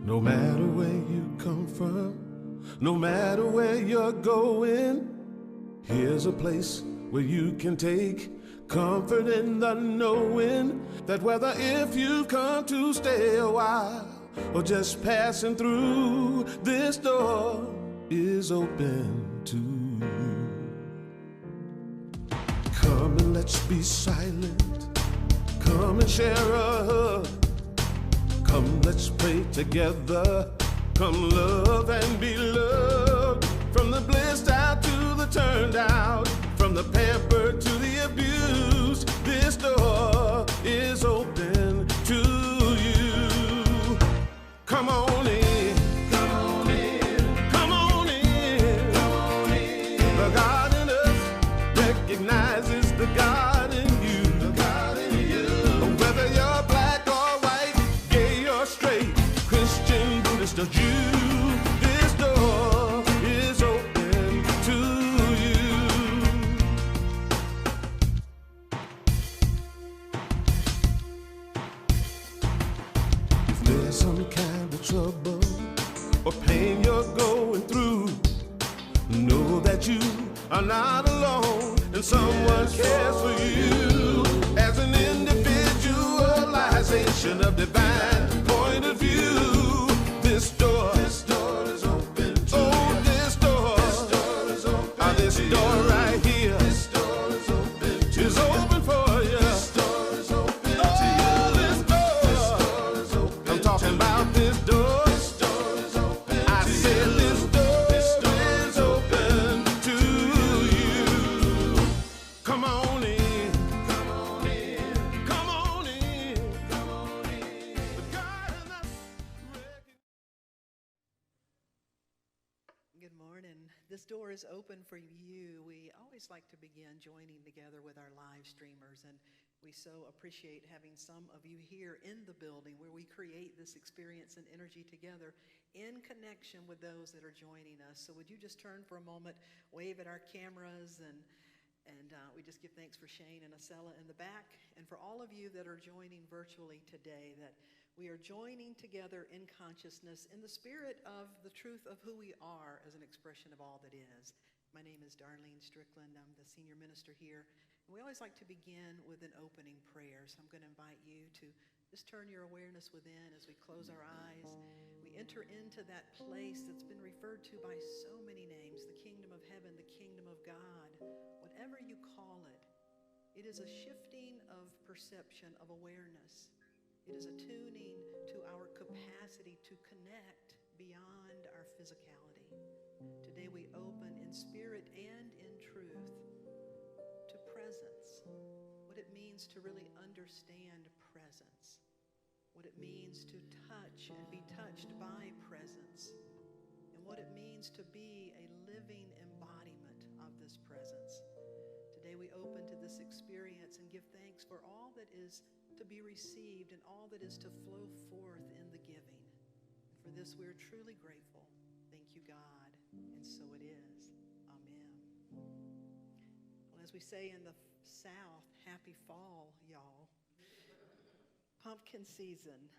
No matter where you come from, no matter where you're going, here's a place where you can take comfort in the knowing that whether if you've come to stay a while or just passing through, this door is open to you. Come and let's be silent. Come and share a hug. Come, let's pray together. Come, love and be loved. From the blissed out to the turned out, from the pampered to the abused, this door is open to you. Come on in. Come on in. Come on in. Come on in. The God in us recognizes the God in you. The God in you. Whether you're black or white, gay or straight, Christian, Buddhist or Jew, this door is open to you. If there's some kind of trouble or pain you're going through, know that you are not alone and someone cares for you. As an individualization of divine point of view, this door is open to you. Oh, this door is open. This door right here, this door is open to you. Is open for you. This door is open to you. This door is open. I'm talking about this door. This door is open. I said this door is open to you. Come on in. Come on in. Come on in. Come on in. The God in us. Good morning. This door is open for you. We always like to begin joining together with our live streamers, and we so appreciate having some of you here in the building where we create this experience and energy together in connection with those that are joining us. So would you just turn for a moment, wave at our cameras, and we just give thanks for Shane and Acela in the back, and for all of you that are joining virtually today, that we are joining together in consciousness in the spirit of the truth of who we are as an expression of all that is. My name is Darlene Strickland. I'm the senior minister here. And we always like to begin with an opening prayer. So I'm going to invite you to just turn your awareness within as we close our eyes. We enter into that place that's been referred to by so many names, the kingdom of heaven, the kingdom of God, whatever you call it. It is a shifting of perception, of awareness. It is a tuning to our capacity to connect beyond our physicality. Today we open in spirit and in truth to presence, what it means to really understand presence, what it means to touch and be touched by presence, and what it means to be a living embodiment of this presence. Today we open to this experience and give thanks for all that is to be received and all that is to flow forth in the giving. And for this we're truly grateful. Thank you, God. And so it is. Amen. Well, as we say in the South, happy fall, y'all. Pumpkin season.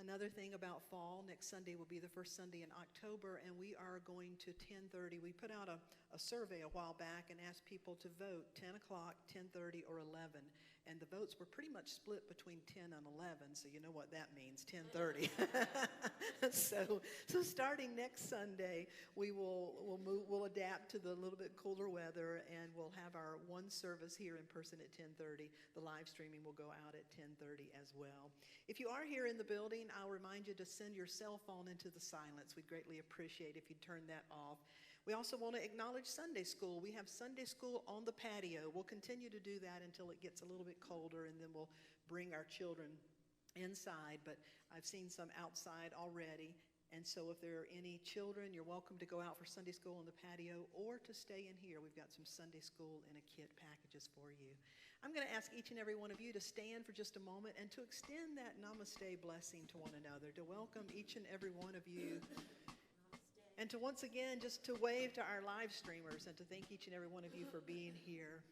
Another thing about fall, next Sunday will be the first Sunday in October, and we are going to 10:30. We put out a survey a while back and asked people to vote 10 o'clock, 10:30, or 11. And the votes were pretty much split between 10 and 11, so you know what that means, 10:30. So starting next Sunday, we'll adapt to the little bit cooler weather, and we'll have our one service here in person at 10:30. The live streaming will go out at 10:30 as well. If you are here in the building, I'll remind you to send your cell phone into the silence. We'd greatly appreciate if you'd turn that off. We also want to acknowledge Sunday school. We have Sunday school on the patio. We'll continue to do that until it gets a little bit colder, and then we'll bring our children inside. But I've seen some outside already. And so if there are any children, you're welcome to go out for Sunday school on the patio or to stay in here. We've got some Sunday school and a kit packages for you. I'm going to ask each and every one of you to stand for just a moment and to extend that namaste blessing to one another, to welcome each and every one of you. And to once again, just to wave to our live streamers and to thank each and every one of you for being here.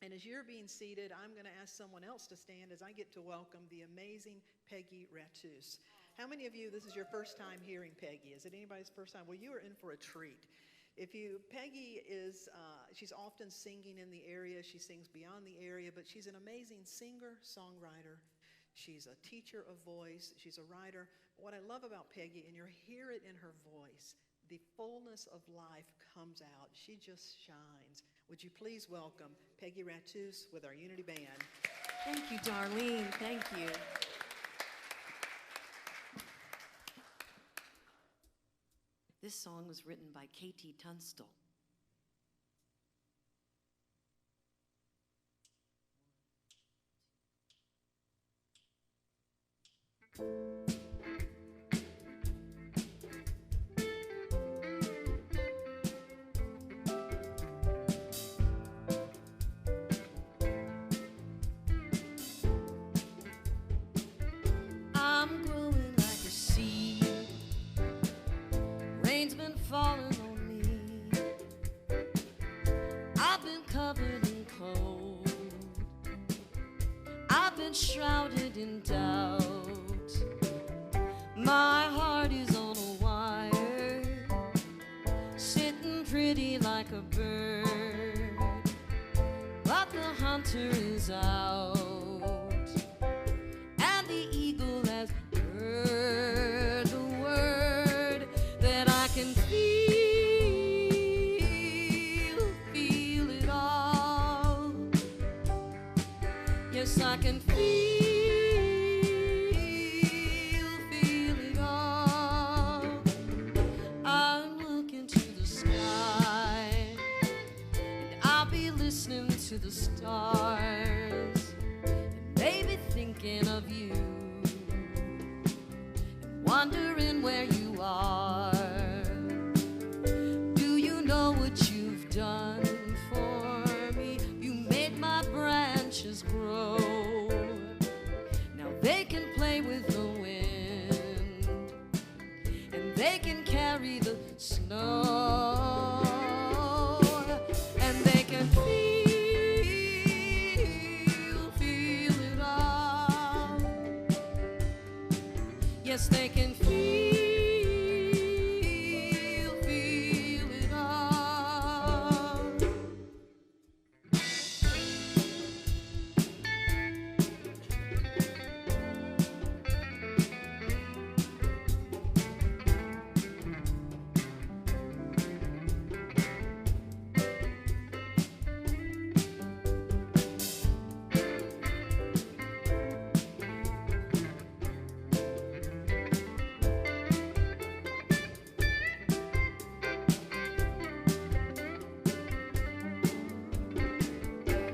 And as you're being seated, I'm going to ask someone else to stand as I get to welcome the amazing Peggy Ratusz. How many of you, this is your first time hearing Peggy? Is it anybody's first time? Well, you are in for a treat. Peggy is, she's often singing in the area. She sings beyond the area, but she's an amazing singer, songwriter. She's a teacher of voice. She's a writer. What I love about Peggy, and you'll hear it in her voice, the fullness of life comes out. She just shines. Would you please welcome Peggy Ratusz with our Unity Band. Thank you, Darlene. Thank you. This song was written by K.T. Tunstall. I'm growing like a seed. Rain's been falling on me. I've been covered in cold. I've been shrouded in doubt. My heart is on a wire, sitting pretty like a bird, but the hunter is out, and the eagle has heard the word that I can feel it all. Yes, I can feel it all. I'm looking to the sky, and I'll be listening to the stars, and maybe thinking of you, and wondering where you are. Do you know what you've done for me? You made my branches grow. Now they can play with the wind, and they can carry the snow, and they can feel it all. Yes, they can feel it all.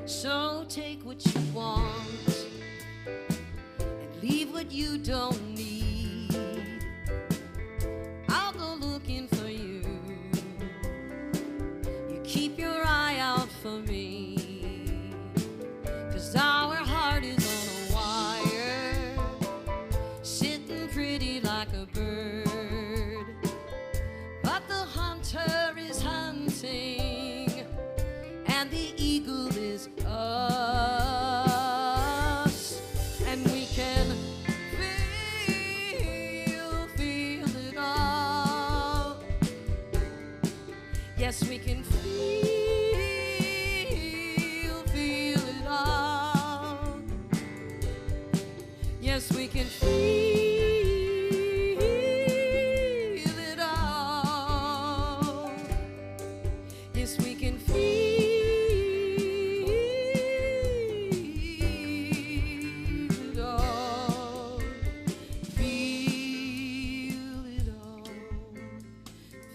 So take what you want and leave what you don't need. I'll go looking for you. You keep your eye out for me, 'cause our heart is on a wire, sitting pretty like a bird, but the hunter is hunting, and the eagle is us, and we can feel it all. Yes, we can feel it all. Yes, we can feel it all. Yes, we can feel it all. Feel it all.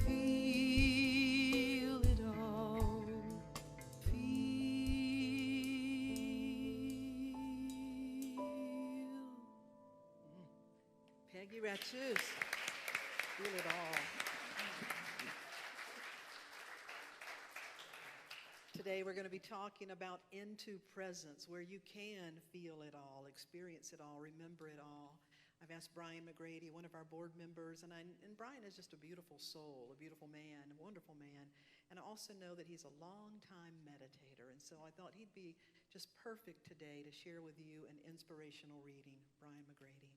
Feel it all. Peggy Ratusz, feel it all. Today we're going to be talking about into presence, where you can feel it all, experience it all, remember it all. I've asked Brian McGrady, one of our board members, and Brian is just a beautiful soul, a beautiful man, a wonderful man. And I also know that he's a long-time meditator, and so I thought he'd be just perfect today to share with you an inspirational reading. Brian McGrady.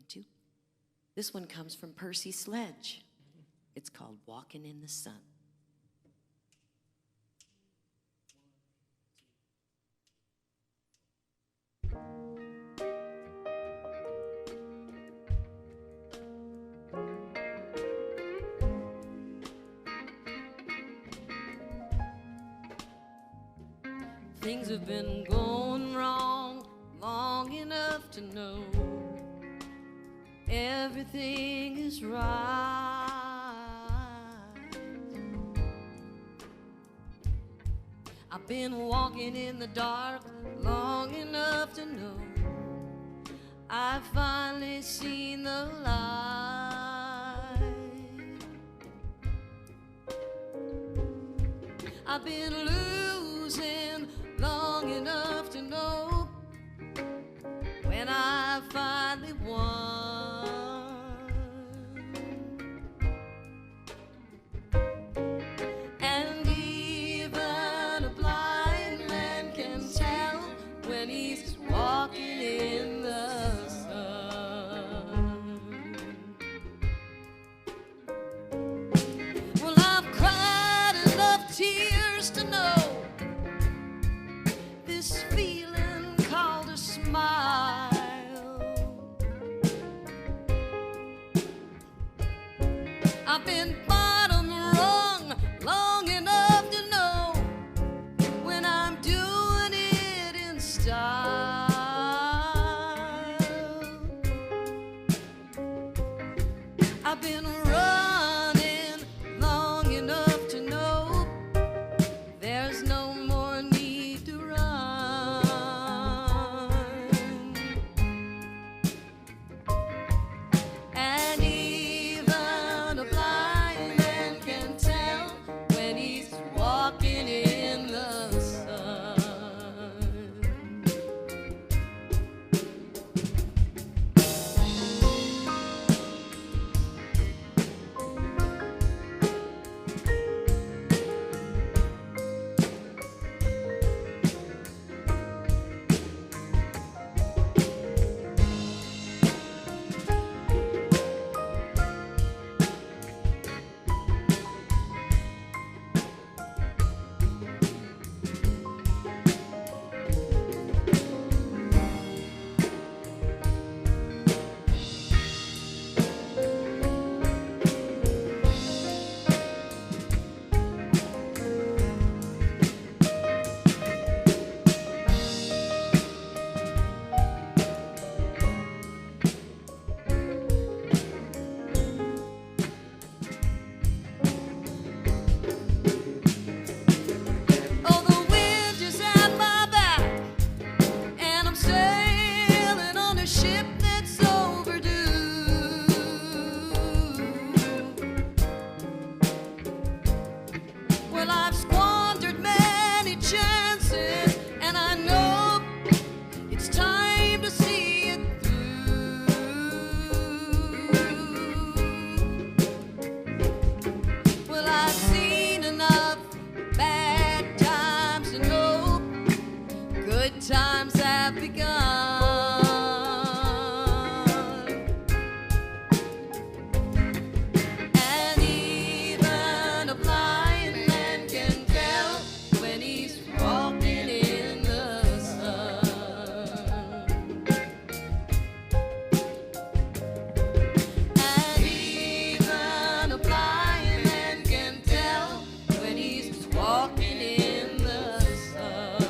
two. This one comes from Percy Sledge. It's called Walking in the Sun. Things have been going wrong long enough to know everything is right. I've been walking in the dark long enough to know I've finally seen the light. I've been losing long enough to know when I finally won. And even a blind man can tell when he's walking in the sun. Well, I've cried enough tears to know this feeling called a smile. I've been bottom rung long enough to know when I'm doing it in style. I've been running long enough to know there's no more need to run. And even a blind man can tell when he's walking in the sun. Oh, the wind is at my back, and I'm sailing on a ship that's overdue. Well, I've squandered many chances, and I know it's time to see it through. Well, I've seen enough bad times to know good times have begun. And even a blind man can tell when he's walking in the sun. And even a blind man can tell when he's walking in the sun.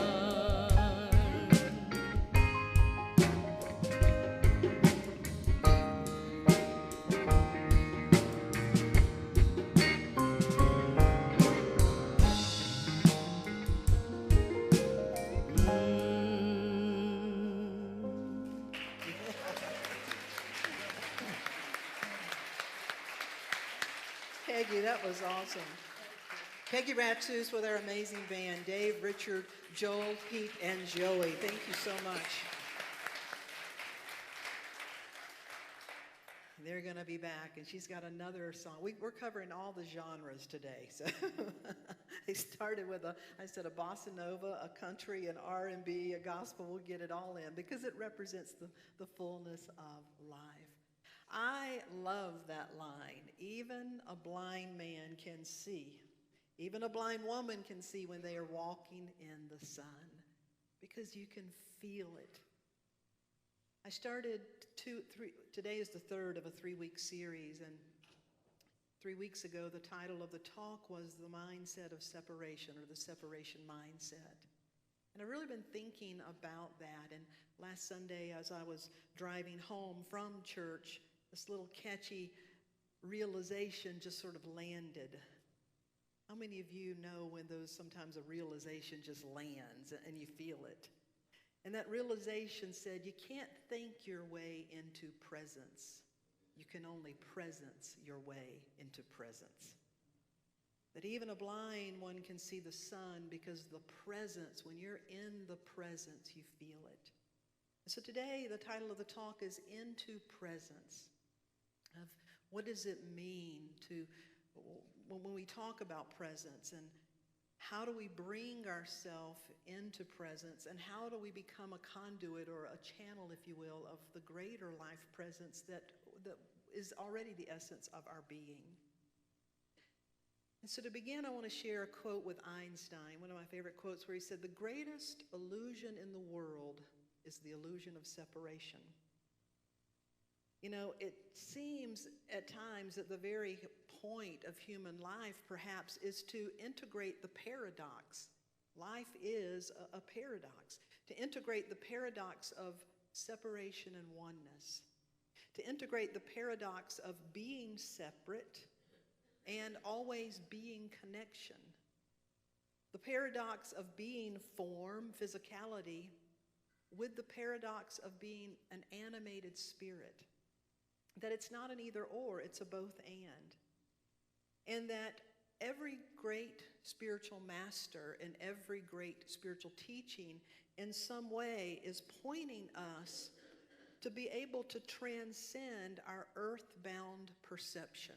Peggy, that was awesome. Peggy Ratusz with our amazing band, Dave, Richard, Joel, Pete, and Joey. Thank you so much. They're going to be back, and she's got another song. We're covering all the genres today. So they started with a bossa nova, a country, an R&B, a gospel. We'll get it all in because it represents the fullness of life. I love that line. Even a blind man can see. Even a blind woman can see when they are walking in the sun, because you can feel it. I started today is the third of a 3-week series, and 3 weeks ago the title of the talk was The Mindset of Separation, or the Separation Mindset. And I've really been thinking about that, and last Sunday as I was driving home from church, this little catchy realization just sort of landed. How many of you know when sometimes a realization just lands and you feel it? And that realization said, you can't think your way into presence. You can only presence your way into presence. That even a blind one can see the sun, because the presence, when you're in the presence, you feel it. And so today, the title of the talk is Into Presence. Of what does it mean when we talk about presence, and how do we bring ourselves into presence, and how do we become a conduit or a channel, if you will, of the greater life presence that is already the essence of our being. And so to begin, I want to share a quote with Einstein, one of my favorite quotes, where he said, "The greatest illusion in the world is the illusion of separation." You know, it seems at times that the very point of human life, perhaps, is to integrate the paradox. Life is a paradox. To integrate the paradox of separation and oneness. To integrate the paradox of being separate and always being connection. The paradox of being form, physicality, with the paradox of being an animated spirit. That it's not an either or, it's a both and. And that every great spiritual master and every great spiritual teaching in some way is pointing us to be able to transcend our earthbound perception.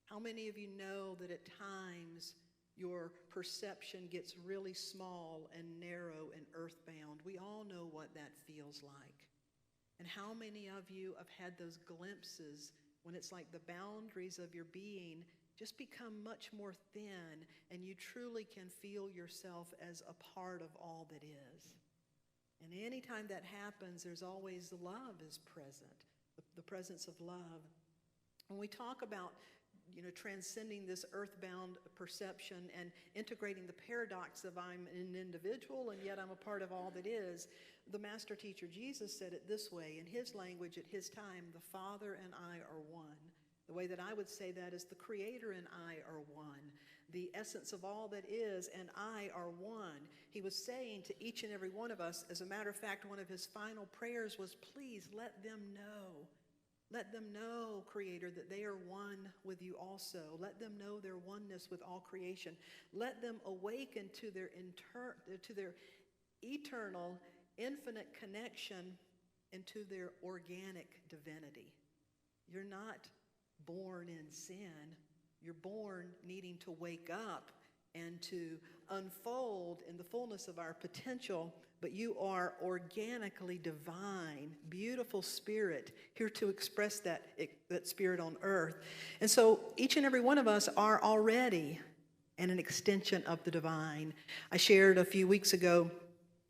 How many of you know that at times your perception gets really small and narrow and earthbound? We all know what that feels like. And how many of you have had those glimpses when it's like the boundaries of your being just become much more thin, and you truly can feel yourself as a part of all that is? And anytime that happens, there's always love is present, the presence of love. When we talk about, transcending this earthbound perception and integrating the paradox of I'm an individual and yet I'm a part of all that is, the master teacher Jesus said it this way in his language at his time: the Father and I are one. The way that I would say that is the Creator and I are one. The essence of all that is and I are one. He was saying to each and every one of us, as a matter of fact, one of his final prayers was, please let them know. Let them know, Creator, that they are one with you also. Let them know their oneness with all creation. Let them awaken to their eternal, infinite connection and to their organic divinity. You're not born in sin. You're born needing to wake up and to unfold in the fullness of our potential, but you are organically divine, beautiful spirit, here to express that spirit on earth. And so each and every one of us are already an extension of the divine. I shared a few weeks ago,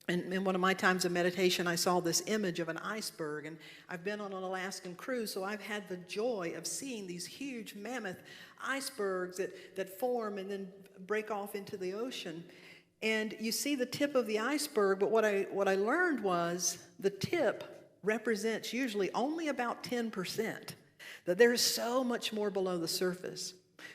in one of my times of meditation, I saw this image of an iceberg, and I've been on an Alaskan cruise, so I've had the joy of seeing these huge mammoth icebergs that form and then break off into the ocean. And you see the tip of the iceberg, but what I learned was the tip represents usually only about 10%, that there's so much more below the surface.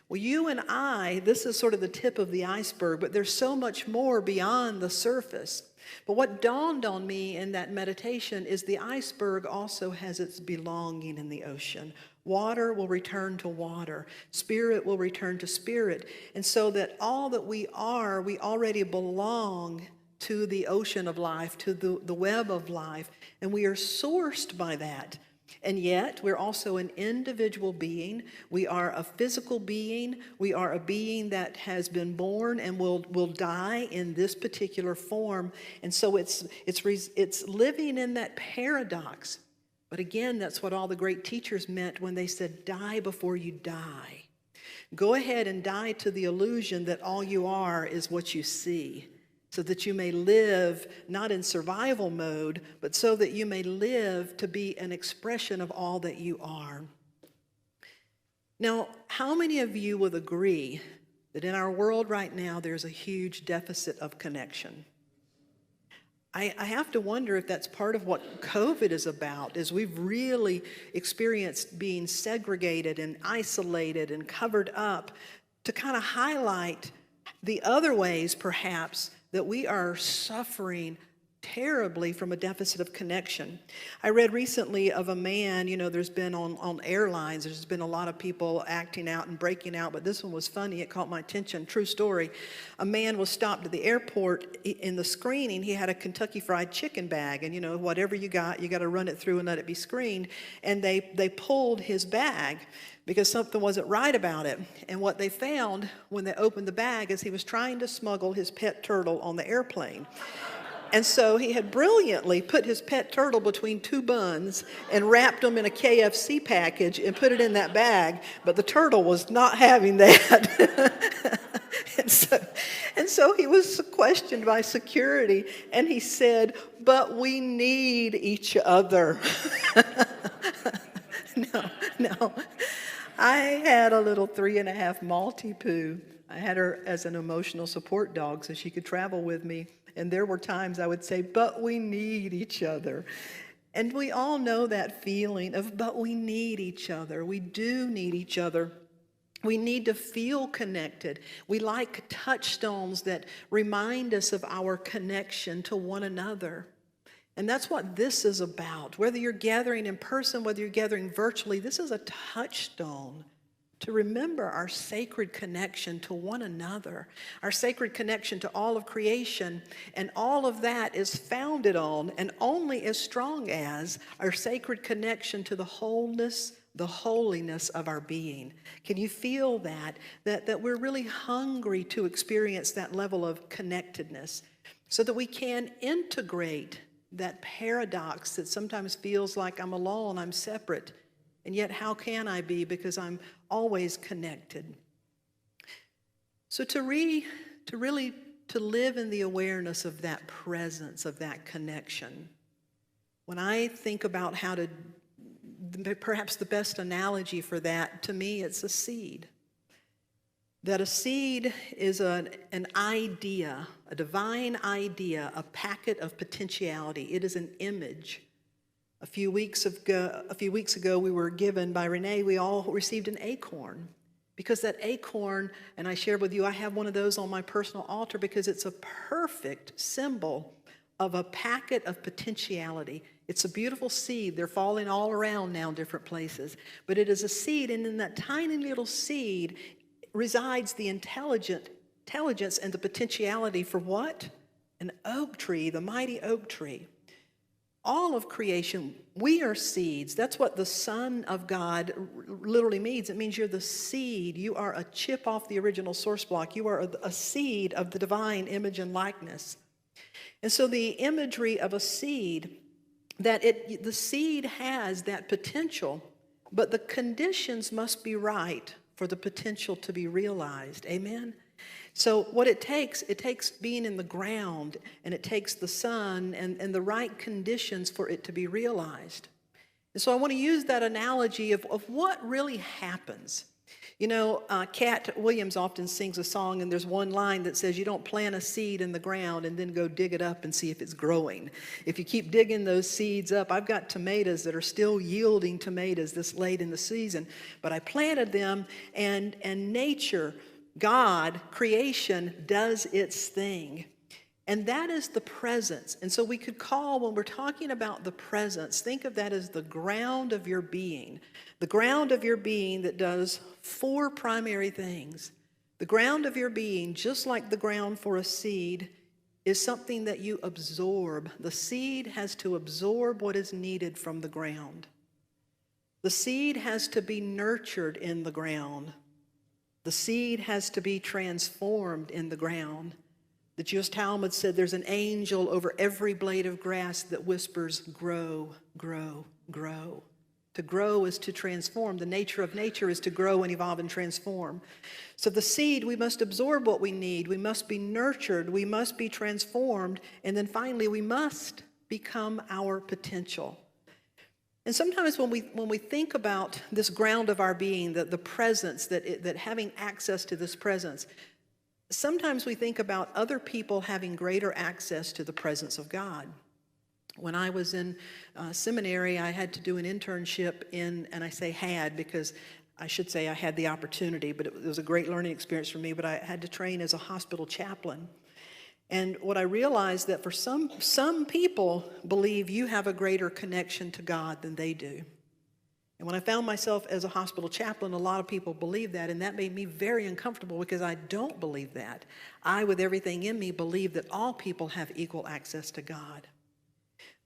Well, you and I, this is sort of the tip of the iceberg, but there's so much more beyond the surface. But what dawned on me in that meditation is the iceberg also has its belonging in the ocean. Water will return to water. Spirit will return to spirit. And so that all that we are, we already belong to the ocean of life, to the web of life, and we are sourced by that. And yet, we're also an individual being. We are a physical being. We are a being that has been born and will die in this particular form. And so it's living in that paradox. But again, that's what all the great teachers meant when they said, die before you die. Go ahead and die to the illusion that all you are is what you see, so that you may live not in survival mode, but so that you may live to be an expression of all that you are. Now, how many of you would agree that in our world right now there's a huge deficit of connection? I have to wonder if that's part of what COVID is about, is we've really experienced being segregated and isolated and covered up to kind of highlight the other ways, perhaps, that we are suffering terribly from a deficit of connection. I read recently of a man, there's been on airlines, there's been a lot of people acting out and breaking out, but this one was funny. It caught my attention. True story. A man was stopped at the airport. In the screening, he had a Kentucky Fried Chicken bag, and whatever you got to run it through and let it be screened. And they pulled his bag because something wasn't right about it. And what they found when they opened the bag is he was trying to smuggle his pet turtle on the airplane. And so he had brilliantly put his pet turtle between two buns and wrapped them in a KFC package and put it in that bag, but the turtle was not having that. and so he was questioned by security, and he said, "But we need each other." No. I had a little 3.5 Maltipoo. I had her as an emotional support dog so she could travel with me. And there were times I would say, "But we need each other." And we all know that feeling of, but we need each other. We do need each other. We need to feel connected. We like touchstones that remind us of our connection to one another. And that's what this is about. Whether you're gathering in person, whether you're gathering virtually, this is a touchstone to remember our sacred connection to one another, our sacred connection to all of creation, and all of that is founded on and only as strong as our sacred connection to the wholeness, the holiness of our being. Can you feel that we're really hungry to experience that level of connectedness so that we can integrate that paradox that sometimes feels like I'm alone, I'm separate, and yet how can I be, because I'm always connected. So to really live in the awareness of that presence, of that connection, when I think about how to, perhaps the best analogy for that, to me, it's a seed. That a seed is an idea, a divine idea, a packet of potentiality. It is an image. A few weeks ago, we were given by Renee, we all received an acorn. Because that acorn, and I shared with you, I have one of those on my personal altar because it's a perfect symbol of a packet of potentiality. It's a beautiful seed. They're falling all around now in different places. But it is a seed, and in that tiny little seed resides the intelligence and the potentiality for what? An oak tree, the mighty oak tree. All of creation, we are seeds. That's what the Son of God literally means. It means you're the seed. You are a chip off the original source block. You are a seed of the divine image and likeness. And so the imagery of a seed, the seed has that potential, but the conditions must be right for the potential to be realized. Amen? So what it takes being in the ground, and it takes the sun and the right conditions for it to be realized. And so I want to use that analogy of what really happens. Cat Williams often sings a song, and there's one line that says, you don't plant a seed in the ground and then go dig it up and see if it's growing. If you keep digging those seeds up, I've got tomatoes that are still yielding tomatoes this late in the season, but I planted them, and nature, God, creation, does its thing. And that is the presence. And so we could call, when we're talking about the presence, think of that as the ground of your being. The ground of your being that does 4 primary things. The ground of your being, just like the ground for a seed, is something that you absorb. The seed has to absorb what is needed from the ground. The seed has to be nurtured in the ground. The seed has to be transformed in the ground. The Jewish Talmud said there's an angel over every blade of grass that whispers, grow, grow, grow. To grow is to transform. The nature of nature is to grow and evolve and transform. So the seed, we must absorb what we need. We must be nurtured. We must be transformed. And then finally, we must become our potential. And sometimes when we think about this ground of our being, the presence, that having access to this presence, sometimes we think about other people having greater access to the presence of God. When I was in seminary, I had to do an internship and I say had because I should say I had the opportunity, but it was a great learning experience for me, but I had to train as a hospital chaplain. And what I realized that for some people believe you have a greater connection to God than they do. And when I found myself as a hospital chaplain, a lot of people believe that, and that made me very uncomfortable because I don't believe that. I, with everything in me, believe that all people have equal access to God.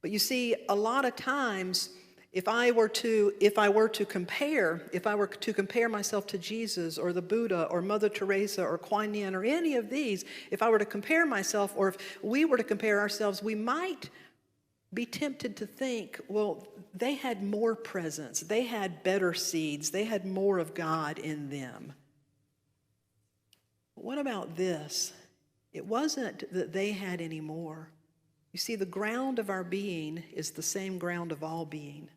But you see, a lot of times, if I were to compare myself to Jesus or the Buddha or Mother Teresa or Kuan Yin or any of these, if I were to compare myself, or if we were to compare ourselves, we might be tempted to think, well, they had more presence, they had better seeds, they had more of God in them. What about this? It wasn't that they had any more. You see, the ground of our being is the same ground of all being.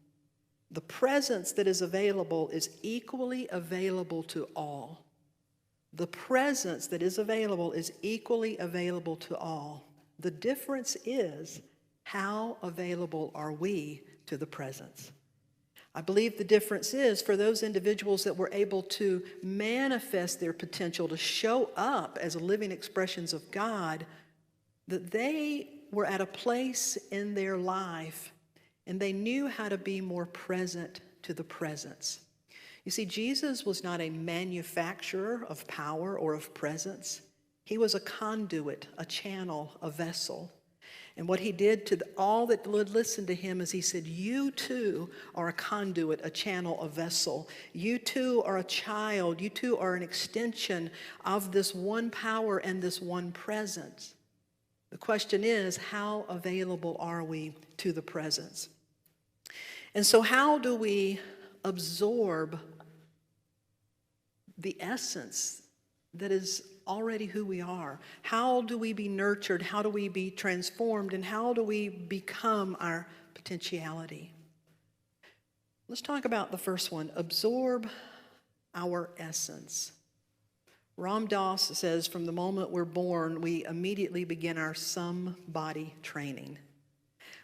The presence that is available is equally available to all. The presence that is available is equally available to all. The difference is, how available are we to the presence? I believe the difference is for those individuals that were able to manifest their potential to show up as living expressions of God, that they were at a place in their life and they knew how to be more present to the presence. You see, Jesus was not a manufacturer of power or of presence. He was a conduit, a channel, a vessel. And what he did to all that would listen to him is he said, you too are a conduit, a channel, a vessel. You too are a child. You too are an extension of this one power and this one presence. The question is, how available are we to the presence? And so how do we absorb the essence that is already who we are? How do we be nurtured? How do we be transformed? And how do we become our potentiality? Let's talk about the first one, absorb our essence. Ram Dass says, from the moment we're born, we immediately begin our some-body training.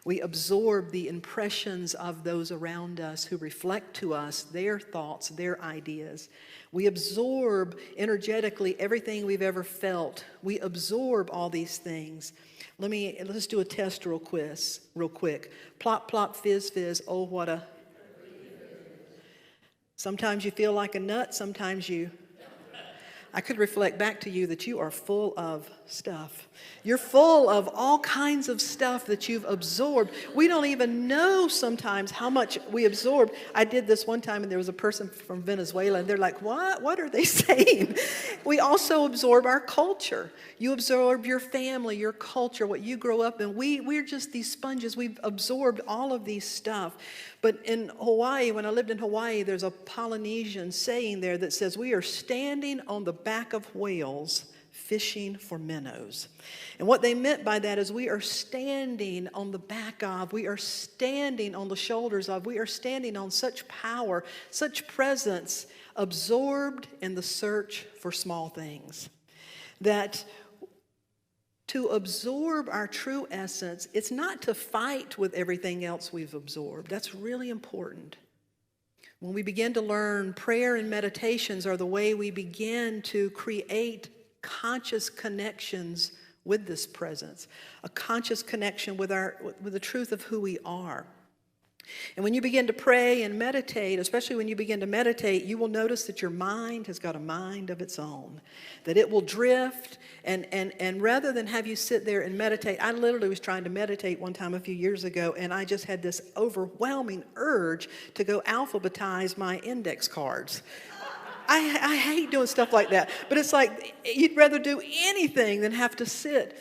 We absorb the impressions of those around us who reflect to us their thoughts, their ideas. We absorb energetically everything we've ever felt. We absorb all these things. Let's do a test real quick. Plop, plop, fizz, fizz. Oh, what a... Sometimes you feel like a nut, sometimes you... I could reflect back to you that you are full of stuff. You're full of all kinds of stuff that you've absorbed. We don't even know sometimes how much we absorb. I did this one time and there was a person from Venezuela and they're like, what? What are they saying? We also absorb our culture. You absorb your family, your culture, what you grow up in. We're just these sponges. We've absorbed all of these stuff. But in Hawaii, when I lived in Hawaii, there's a Polynesian saying there that says, we are standing on the back of whales fishing for minnows. And what they meant by that is we are standing on the back of, we are standing on the shoulders of, we are standing on such power, such presence, absorbed in the search for small things. That to absorb our true essence, it's not to fight with everything else we've absorbed. That's really important. When we begin to learn, prayer and meditations are the way we begin to create conscious connections with this presence, a conscious connection with the truth of who we are. And when you begin to pray and meditate, especially when you begin to meditate, you will notice that your mind has got a mind of its own, that it will drift, and rather than have you sit there and meditate, I literally was trying to meditate one time a few years ago, and I just had this overwhelming urge to go alphabetize my index cards. I hate doing stuff like that, but it's like you'd rather do anything than have to sit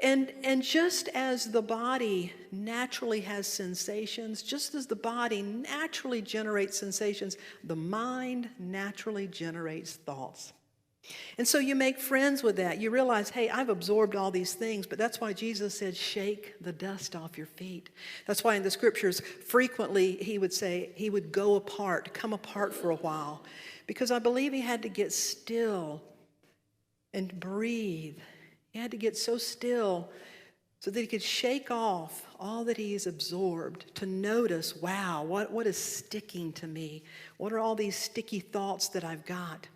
And just as the body naturally has sensations, just as the body naturally generates sensations, the mind naturally generates thoughts. And so you make friends with that. You realize, hey, I've absorbed all these things, but that's why Jesus said, shake the dust off your feet. That's why in the scriptures, frequently he would say he would go apart, come apart for a while, because I believe he had to get still and breathe. He had to get so still so that he could shake off all that he has absorbed, to notice, wow, what is sticking to me? What are all these sticky thoughts that I've got?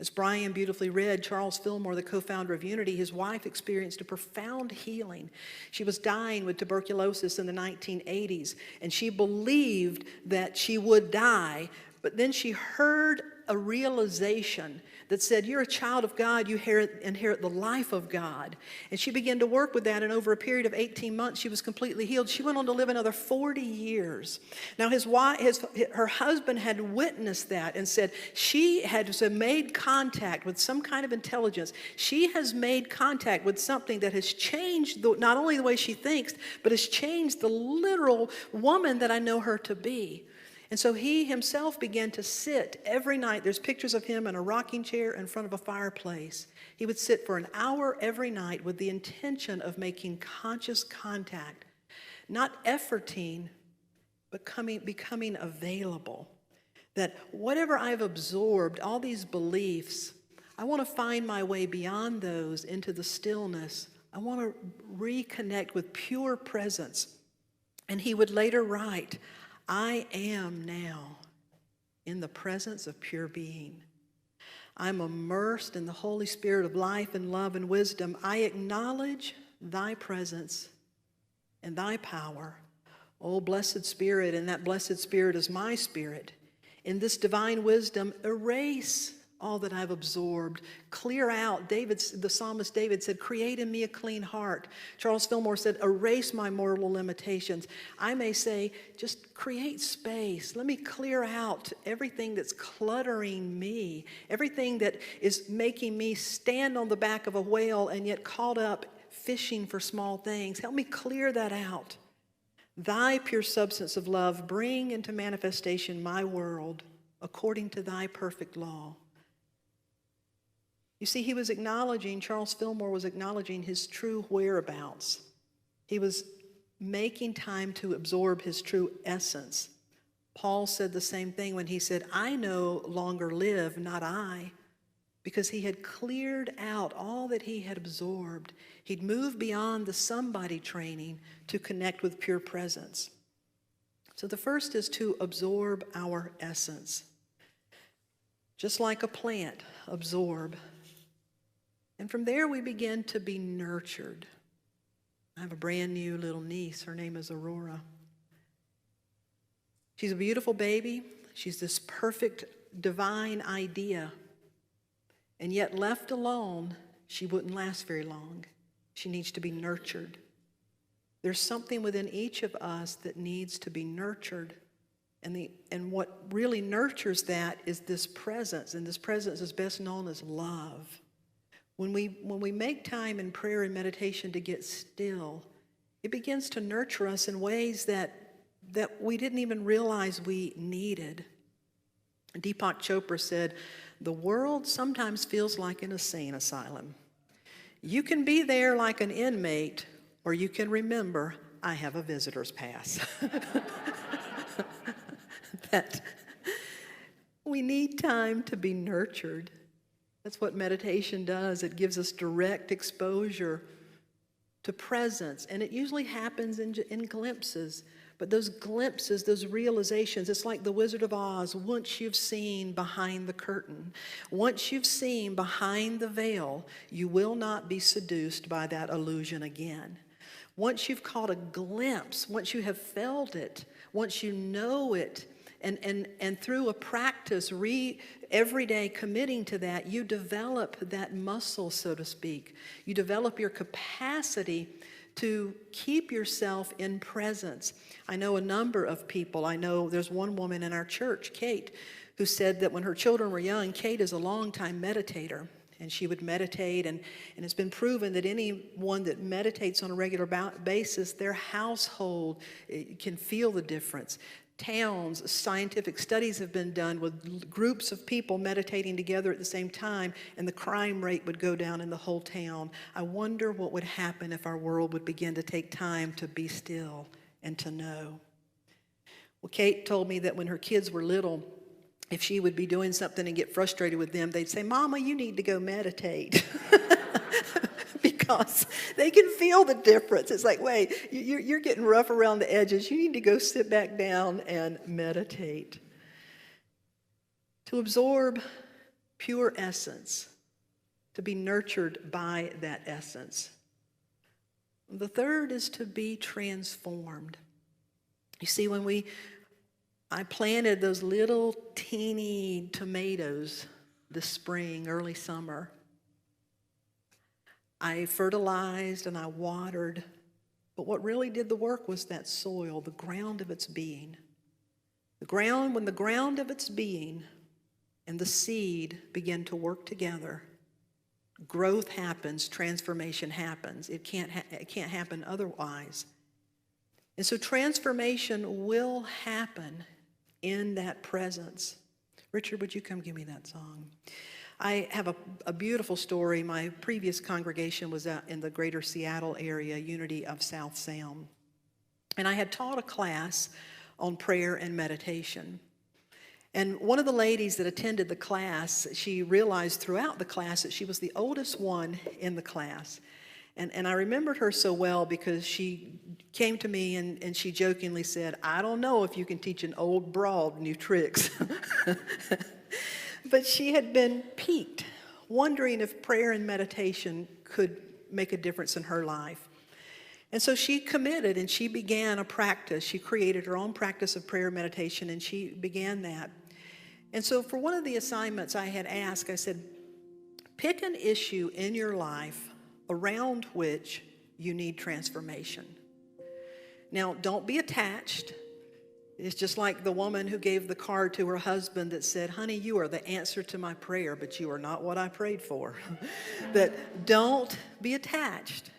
As Brian beautifully read, Charles Fillmore, the co-founder of Unity, his wife experienced a profound healing. She was dying with tuberculosis in the 1980s, and she believed that she would die, but then she heard a realization that said, you're a child of God, you inherit the life of God. And she began to work with that, and over a period of 18 months, she was completely healed. She went on to live another 40 years. Now, her husband had witnessed that and said she had made contact with some kind of intelligence. She has made contact with something that has changed not only the way she thinks, but has changed the literal woman that I know her to be. And so he himself began to sit every night. There's pictures of him in a rocking chair in front of a fireplace. He would sit for an hour every night with the intention of making conscious contact, not efforting, but becoming available. That whatever I've absorbed, all these beliefs, I want to find my way beyond those into the stillness. I want to reconnect with pure presence. And he would later write, I am now in the presence of pure being. I'm immersed in the Holy Spirit of life and love and wisdom. I acknowledge thy presence and thy power. Oh, blessed Spirit, and that blessed Spirit is my spirit. In this divine wisdom, erase all that I've absorbed. Clear out. The psalmist David said, create in me a clean heart. Charles Fillmore said, erase my mortal limitations. I may say, just create space. Let me clear out everything that's cluttering me, everything that is making me stand on the back of a whale and yet caught up fishing for small things. Help me clear that out. Thy pure substance of love, bring into manifestation my world according to thy perfect law. You see, Charles Fillmore was acknowledging his true whereabouts. He was making time to absorb his true essence. Paul said the same thing when he said, I no longer live, not I, because he had cleared out all that he had absorbed. He'd moved beyond the somebody training to connect with pure presence. So the first is to absorb our essence. Just like a plant, absorb. And from there we begin to be nurtured. I have a brand new little niece. Her name is Aurora. She's a beautiful baby. She's this perfect divine idea. And yet left alone, she wouldn't last very long. She needs to be nurtured. There's something within each of us that needs to be nurtured. And what really nurtures that is this presence. And this presence is best known as love. When we make time in prayer and meditation to get still, it begins to nurture us in ways that we didn't even realize we needed. Deepak Chopra said, the world sometimes feels like an insane asylum. You can be there like an inmate, or you can remember, I have a visitor's pass. That we need time to be nurtured. That's what meditation does. It gives us direct exposure to presence. And it usually happens in glimpses. But those glimpses, those realizations, it's like the Wizard of Oz. Once you've seen behind the curtain, once you've seen behind the veil, you will not be seduced by that illusion again. Once you've caught a glimpse, once you have felt it, once you know it, and through a practice, every day committing to that, you develop that muscle, so to speak. You develop your capacity to keep yourself in presence. I know a number of people. I know there's one woman in our church, Kate, who said that when her children were young, Kate is a longtime meditator. And she would meditate, and it's been proven that anyone that meditates on a regular basis, their household can feel the difference. Towns, scientific studies have been done with groups of people meditating together at the same time, and the crime rate would go down in the whole town. I wonder what would happen if our world would begin to take time to be still and to know. Well, Kate told me that when her kids were little, if she would be doing something and get frustrated with them, they'd say, "Mama, you need to go meditate." Because they can feel the difference. It's like, wait, you're getting rough around the edges. You need to go sit back down and meditate. To absorb pure essence, to be nurtured by that essence. The third is to be transformed. You see, when I planted those little teeny tomatoes this spring, early summer, I fertilized and I watered, but what really did the work was that soil, the ground of its being. When the ground of its being and the seed begin to work together, growth happens, transformation happens. It can't happen otherwise. And so transformation will happen in that presence. Richard, would you come give me that song? I have a beautiful story. My previous congregation was out in the greater Seattle area, Unity of South Sound. And I had taught a class on prayer and meditation. And one of the ladies that attended the class, she realized throughout the class that she was the oldest one in the class. And I remembered her so well because she came to me and she jokingly said, "I don't know if you can teach an old broad new tricks." But she had been piqued, wondering if prayer and meditation could make a difference in her life. And so she committed and she began a practice. She created her own practice of prayer and meditation, and she began that. And so for one of the assignments I had asked, I said, pick an issue in your life around which you need transformation. Now, don't be attached. It's just like the woman who gave the card to her husband that said, "Honey, you are the answer to my prayer, but you are not what I prayed for." That don't be attached.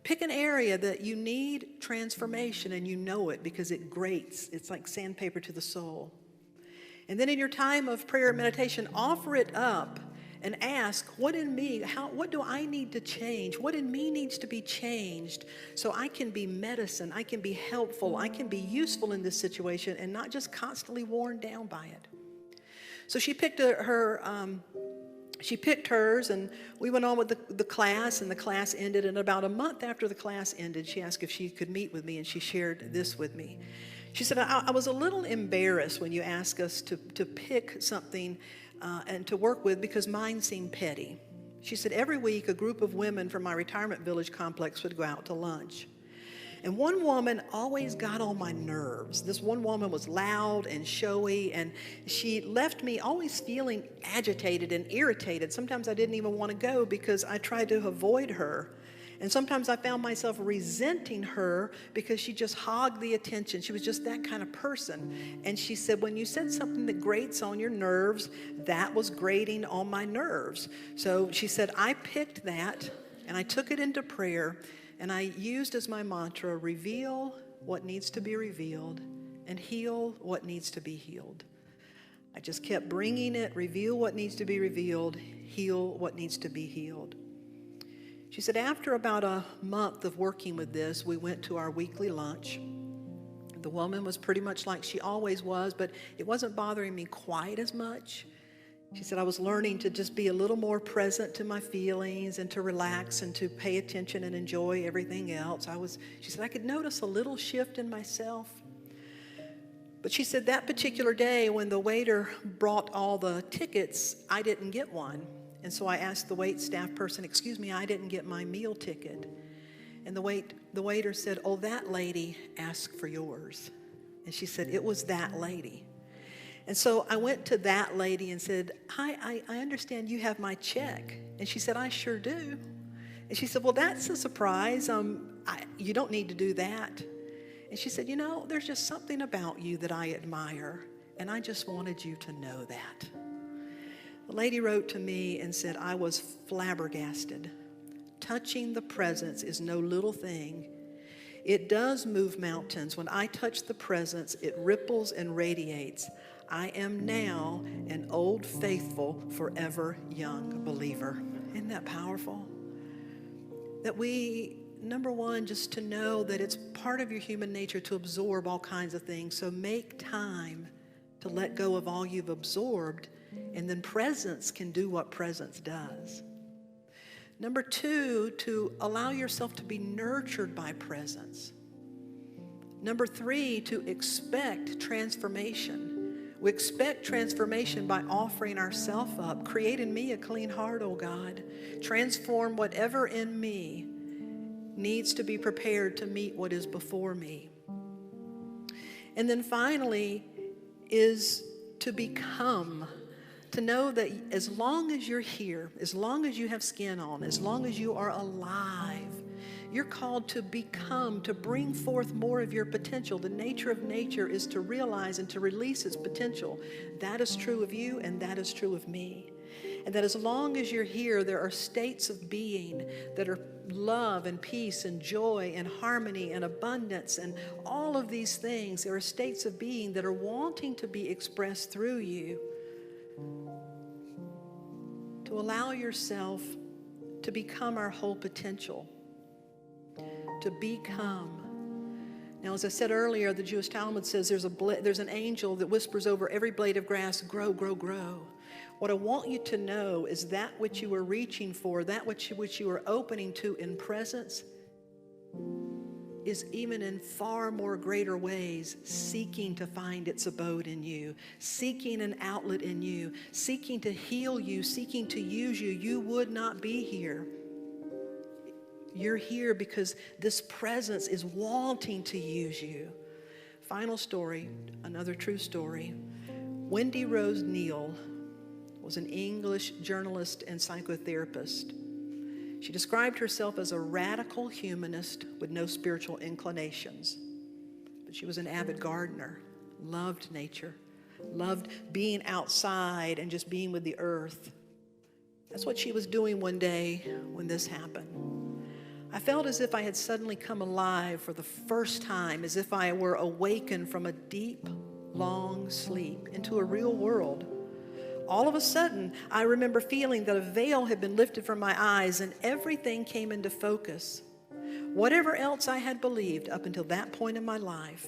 Pick an area that you need transformation and you know it because it grates. It's like sandpaper to the soul. And then in your time of prayer and meditation, offer it up and ask, what in me, what do I need to change? What in me needs to be changed so I can be medicine, I can be helpful, I can be useful in this situation and not just constantly worn down by it. So she picked hers, and we went on with the class, and the class ended. And about a month after the class ended, she asked if she could meet with me, and she shared this with me. She said, I was a little embarrassed when you asked us to pick something and to work with because mine seemed petty. She said, every week a group of women from my retirement village complex would go out to lunch. And one woman always got on my nerves. This one woman was loud and showy, and she left me always feeling agitated and irritated. Sometimes I didn't even want to go because I tried to avoid her. And sometimes I found myself resenting her because she just hogged the attention. She was just that kind of person. And she said, when you said something that grates on your nerves, that was grating on my nerves. So she said, I picked that and I took it into prayer, and I used as my mantra, reveal what needs to be revealed and heal what needs to be healed. I just kept bringing it, reveal what needs to be revealed, heal what needs to be healed. She said, after about a month of working with this, we went to our weekly lunch. The woman was pretty much like she always was, but it wasn't bothering me quite as much. She said, I was learning to just be a little more present to my feelings and to relax and to pay attention and enjoy everything else. She said, I could notice a little shift in myself. But she said that particular day when the waiter brought all the tickets, I didn't get one. And so I asked the wait staff person, excuse me, I didn't get my meal ticket. And the waiter said, oh, that lady asked for yours. And she said, it was that lady. And so I went to that lady and said, hi, I understand you have my check. And she said, I sure do. And she said, well, that's a surprise. You don't need to do that. And she said, there's just something about you that I admire. And I just wanted you to know that. A lady wrote to me and said, I was flabbergasted. Touching the presence is no little thing. It does move mountains. When I touch the presence, it ripples and radiates. I am now an old, faithful, forever young believer. Isn't that powerful? That we, number one, just to know that it's part of your human nature to absorb all kinds of things. So make time to let go of all you've absorbed, and then presence can do what presence does. Number two, to allow yourself to be nurtured by presence. Number three, to expect transformation. We expect transformation by offering ourselves up. Create in me a clean heart, O God. Transform whatever in me needs to be prepared to meet what is before me. And then finally is to become. To know that as long as you're here, as long as you have skin on, as long as you are alive, you're called to become, to bring forth more of your potential. The nature of nature is to realize and to release its potential. That is true of you, and that is true of me. And that as long as you're here, there are states of being that are love and peace and joy and harmony and abundance and all of these things. There are states of being that are wanting to be expressed through you. To allow yourself to become our whole potential. To become. Now, as I said earlier, the Jewish Talmud says there's an angel that whispers over every blade of grass, grow, grow, grow. What I want you to know is that which you are reaching for, that which you are opening to in presence, is even in far more greater ways seeking to find its abode in you, seeking an outlet in you, seeking to heal you, seeking to use you. You would not be here. You're here because this presence is wanting to use you. Final story, another true story. Wendy Rose Neal was an English journalist and psychotherapist. She described herself as a radical humanist with no spiritual inclinations. But she was an avid gardener, loved nature, loved being outside and just being with the earth. That's what she was doing one day when this happened. I felt as if I had suddenly come alive for the first time, as if I were awakened from a deep, long sleep into a real world. All of a sudden, I remember feeling that a veil had been lifted from my eyes and everything came into focus. Whatever else I had believed up until that point in my life,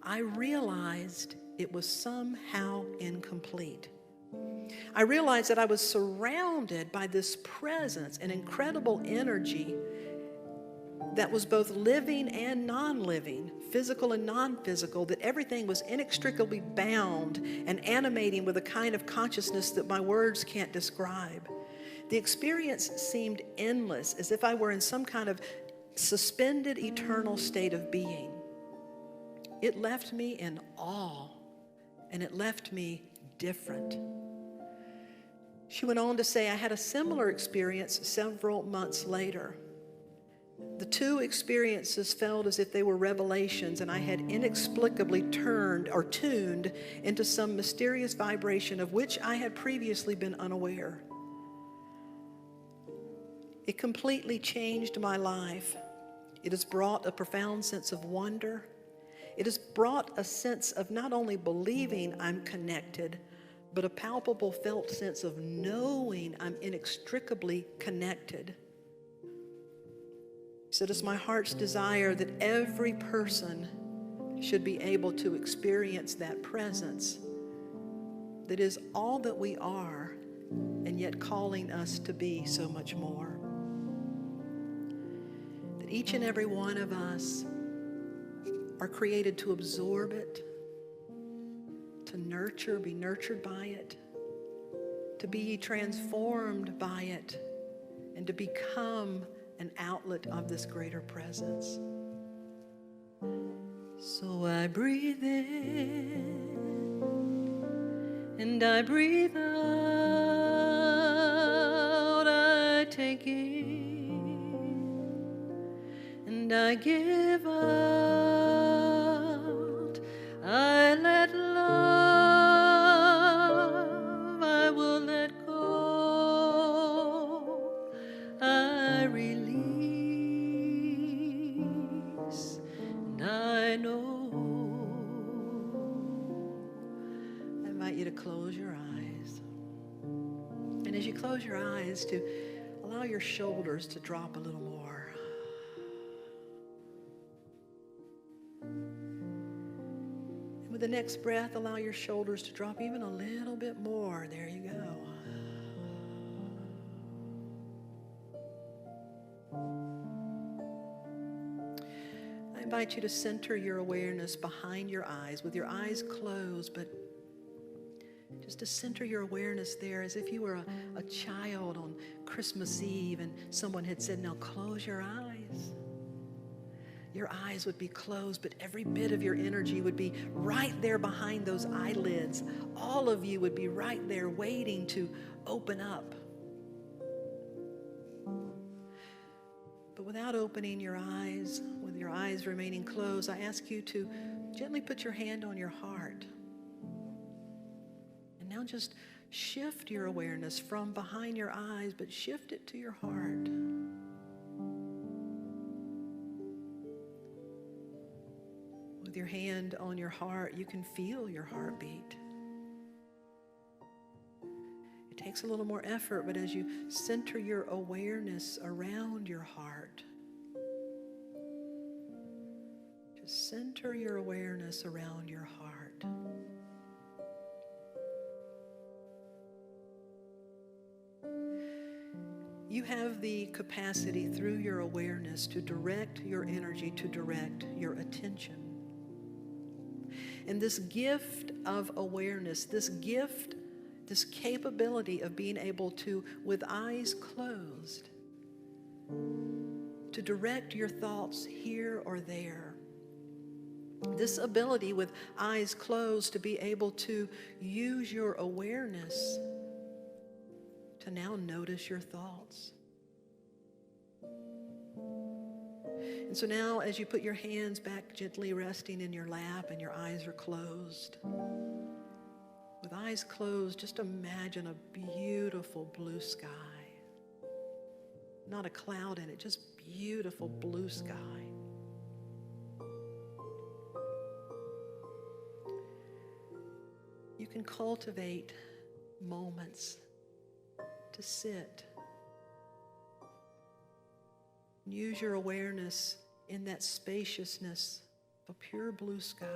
I realized it was somehow incomplete. I realized that I was surrounded by this presence and incredible energy that was both living and non-living, physical and non-physical, that everything was inextricably bound and animating with a kind of consciousness that my words can't describe. The experience seemed endless, as if I were in some kind of suspended eternal state of being. It left me in awe, and it left me different. She went on to say, I had a similar experience several months later. The two experiences felt as if they were revelations, and I had inexplicably turned or tuned into some mysterious vibration of which I had previously been unaware. It completely changed my life. It has brought a profound sense of wonder. It has brought a sense of not only believing I'm connected, but a palpable felt sense of knowing I'm inextricably connected. He said, it's my heart's desire that every person should be able to experience that presence that is all that we are, and yet calling us to be so much more. That each and every one of us are created to absorb it, to nurture, be nurtured by it, to be transformed by it, and to become an outlet of this greater presence. So I breathe in and I breathe out. I take in and I give out. I let love, I will let invite you to close your eyes. And as you close your eyes, to allow your shoulders to drop a little more. And with the next breath, allow your shoulders to drop even a little bit more. There you go. I invite you to center your awareness behind your eyes with your eyes closed, but just to center your awareness there as if you were a child on Christmas Eve and someone had said, now close your eyes. Your eyes would be closed, but every bit of your energy would be right there behind those eyelids. All of you would be right there waiting to open up. But without opening your eyes, with your eyes remaining closed, I ask you to gently put your hand on your heart. And now just shift your awareness from behind your eyes, but shift it to your heart. With your hand on your heart, you can feel your heartbeat. It takes a little more effort, but as you center your awareness around your heart, just center your awareness around your heart. You have the capacity through your awareness to direct your energy, to direct your attention. And this gift of awareness, this gift, this capability of being able to, with eyes closed, to direct your thoughts here or there. This ability with eyes closed to be able to use your awareness to now notice your thoughts. And so now as you put your hands back gently resting in your lap and your eyes are closed, with eyes closed, just imagine a beautiful blue sky. Not a cloud in it, just beautiful blue sky. You can cultivate moments to sit. Use your awareness in that spaciousness of a pure blue sky.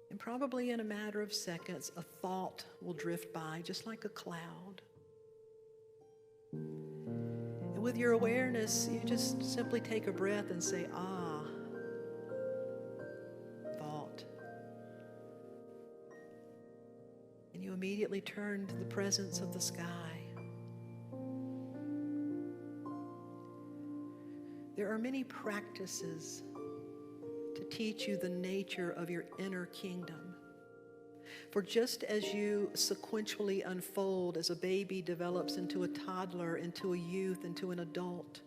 And probably in a matter of seconds, a thought will drift by just like a cloud. And with your awareness, you just simply take a breath and say, ah, thought. And you immediately turn to the presence of the sky. There are many practices to teach you the nature of your inner kingdom. For just as you sequentially unfold as a baby develops into a toddler, into a youth, into an adult,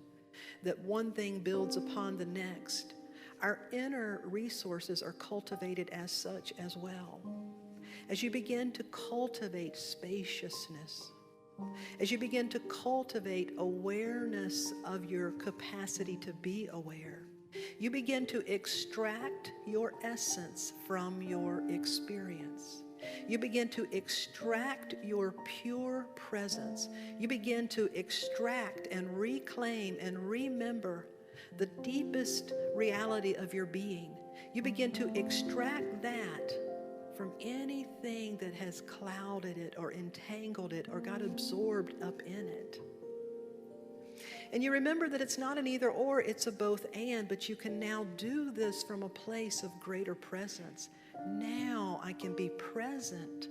that one thing builds upon the next, our inner resources are cultivated as such as well. As you begin to cultivate spaciousness, as you begin to cultivate awareness of your capacity to be aware, you begin to extract your essence from your experience. You begin to extract your pure presence. You begin to extract and reclaim and remember the deepest reality of your being. You begin to extract that from anything that has clouded it or entangled it or got absorbed up in it. And you remember that it's not an either or, it's a both and, but you can now do this from a place of greater presence. Now I can be present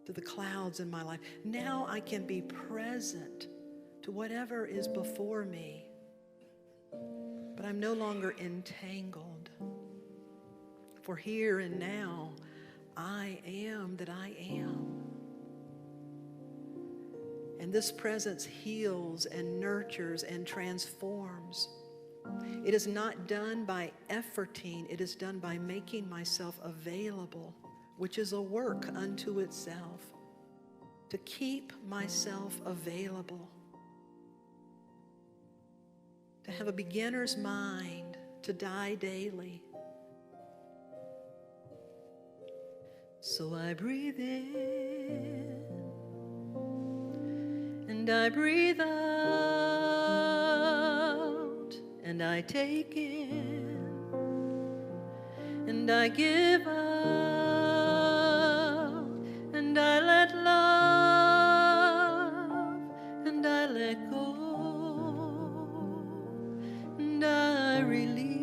to the clouds in my life. Now I can be present to whatever is before me. But I'm no longer entangled. For here and now, I am that I am. And this presence heals and nurtures and transforms. It is not done by efforting, it is done by making myself available, which is a work unto itself. To keep myself available. To have a beginner's mind, to die daily. So I breathe in and I breathe out, and I take in and I give out, and I let love, and I let go, and I release.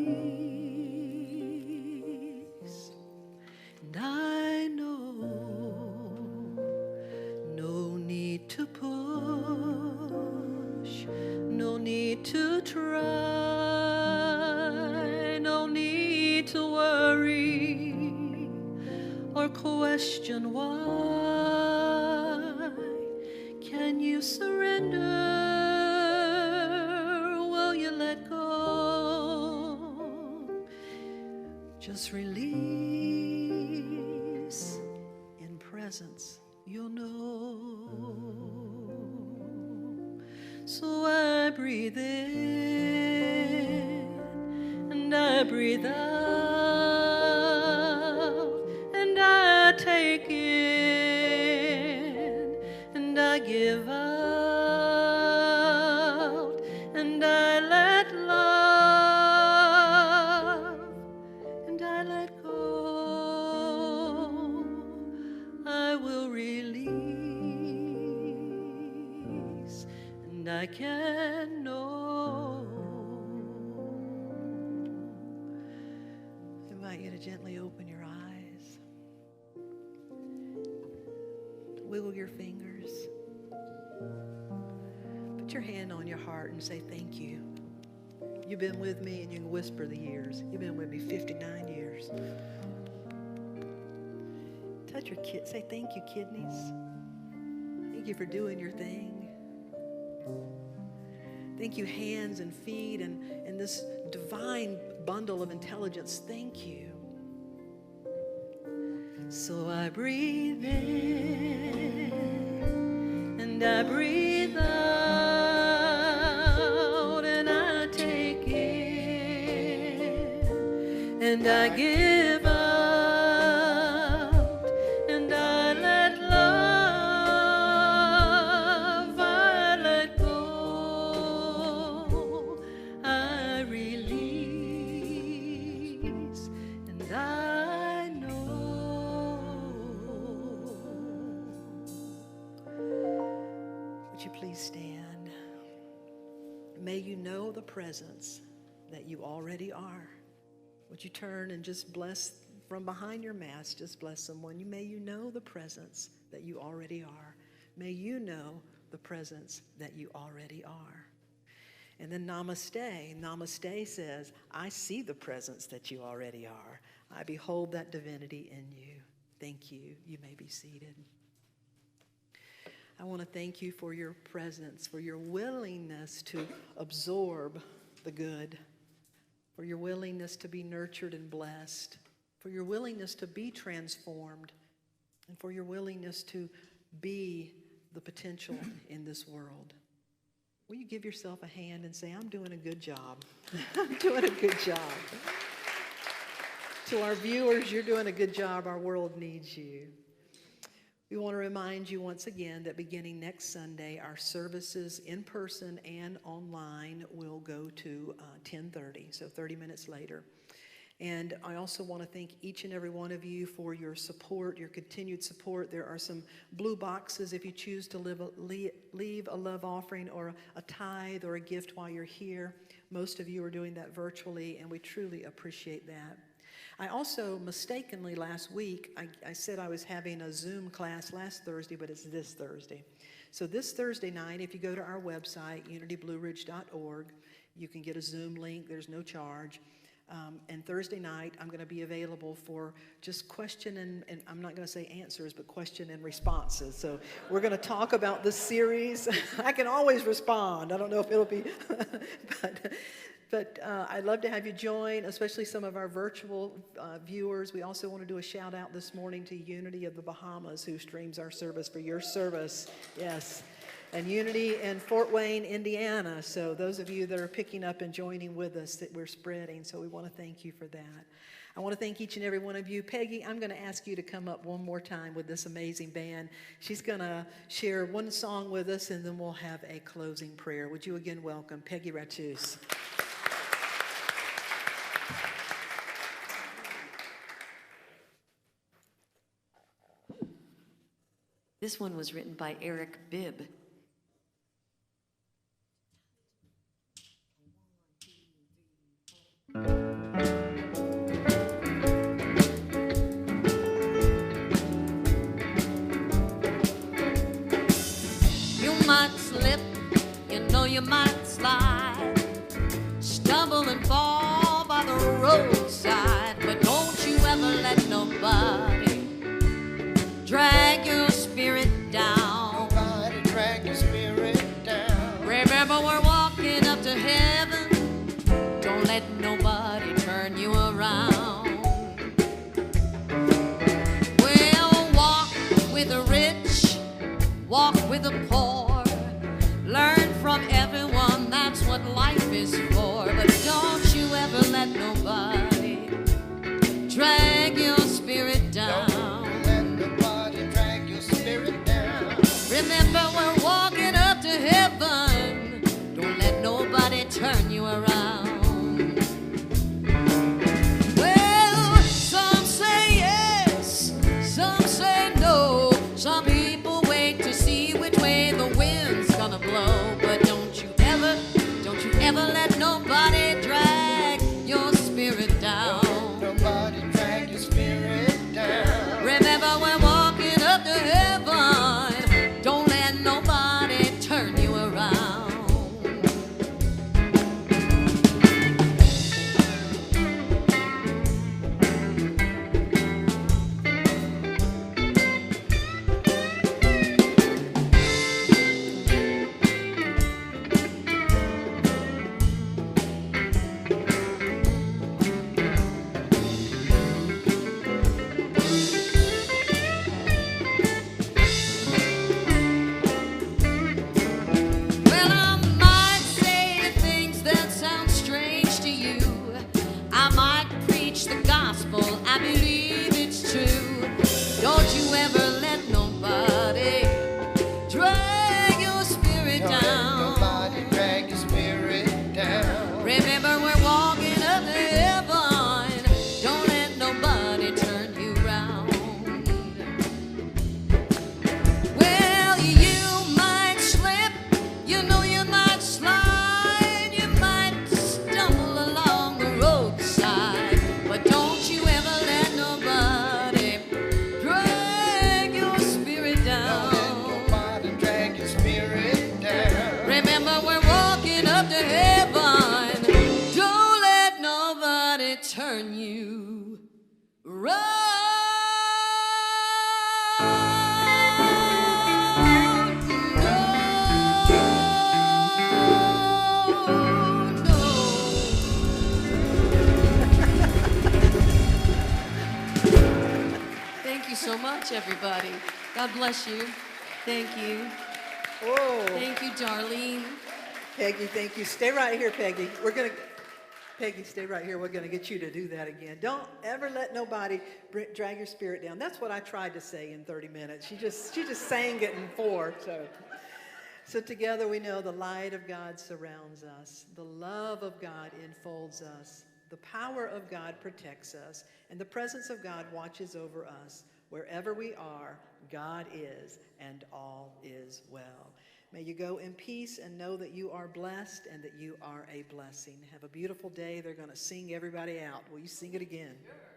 And I know no need to push, no need to try, no need to worry or question why. Can you surrender? Will you let go? Just release. In presence, you'll know. So I breathe in and I breathe out, and I take in and I give out, and I let love, and I let go. I will release, and I can know. I invite you to gently open your eyes. Wiggle your fingers. Put your hand on your heart and say thank you. You've been with me, and you can whisper the years. You've been with me 59 years. Touch your kid. Say thank you, kidneys. Thank you for doing your thing. Thank you, hands and feet, and this divine bundle of intelligence. Thank you. So I breathe in and I breathe out, and I take in and I give out, and I let love, I let go, I release, and I know. Would you please stand? May you know the presence that you already are. Would you turn and just bless from behind your mask, just bless someone. May you know the presence that you already are. May you know the presence that you already are. And then namaste. Namaste says, I see the presence that you already are. I behold that divinity in you. Thank you. You may be seated. I want to thank you for your presence, for your willingness to absorb the good, for your willingness to be nurtured and blessed, for your willingness to be transformed, and for your willingness to be the potential in this world. Will you give yourself a hand and say, I'm doing a good job. I'm doing a good job. To our viewers, you're doing a good job. Our world needs you. We want to remind you once again that beginning next Sunday, our services in person and online will go to 10:30, so 30 minutes later. And I also want to thank each and every one of you for your support, your continued support. There are some blue boxes if you choose to leave a love offering or a tithe or a gift while you're here. Most of you are doing that virtually, and we truly appreciate that. I also mistakenly last week, I said I was having a Zoom class last Thursday, but it's this Thursday. So this Thursday night, if you go to our website, unityblueridge.org, you can get a Zoom link. There's no charge. And Thursday night, I'm going to be available for just question and I'm not going to say answers, but question and responses. So we're going to talk about this series. I can always respond. I don't know if it'll be, but I'd love to have you join, especially some of our virtual viewers. We also want to do a shout out this morning to Unity of the Bahamas, who streams our service for your service. Yes. And Unity in Fort Wayne, Indiana. So those of you that are picking up and joining with us, that we're spreading. So we want to thank you for that. I want to thank each and every one of you. Peggy, I'm going to ask you to come up one more time with this amazing band. She's going to share one song with us, and then we'll have a closing prayer. Would you again welcome Peggy Ratusz? This one was written by Eric Bibb. You might slide, stumble and fall by the roadside, but don't you ever let nobody drag your spirit down. Nobody drag your spirit down. Remember, we're walking up to heaven. Don't let nobody turn you around. Well, walk with the rich, walk with the poor. Learn from everyone, that's what life is for. But don't you ever let nobody drag your spirit down. Don't let nobody drag your spirit down. Remember, we're walking up to heaven. Don't let nobody turn you around. Well, some say yes, some say no. Some people wait to see which way the wind's gonna blow. But don't you ever let nobody drag your spirit down. Don't nobody drag your spirit down. Remember, we're walking up to heaven. Don't let nobody turn you around. I believe it's true. Don't you ever let nobody drag your spirit down. Don't let nobody drag your spirit down. Remember, we're walking up to heaven. Don't let nobody turn you round. Well, you might slip, you know you might slide, you might stumble along the roadside, but don't you ever let nobody drag your spirit down. Don't let nobody drag your spirit down. Remember, we're walking up to heaven. Don't let nobody turn you round. Thank you so much, everybody. God bless you. Thank you. Whoa. Thank you, Darlene. Peggy, thank you. Stay right here, Peggy. Peggy, stay right here. We're going to get you to do that again. Don't ever let nobody drag your spirit down. That's what I tried to say in 30 minutes. She just sang it in 4. So together we know the light of God surrounds us. The love of God enfolds us. The power of God protects us. And the presence of God watches over us. Wherever we are, God is, and all is well. May you go in peace and know that you are blessed and that you are a blessing. Have a beautiful day. They're going to sing everybody out. Will you sing it again? Sure.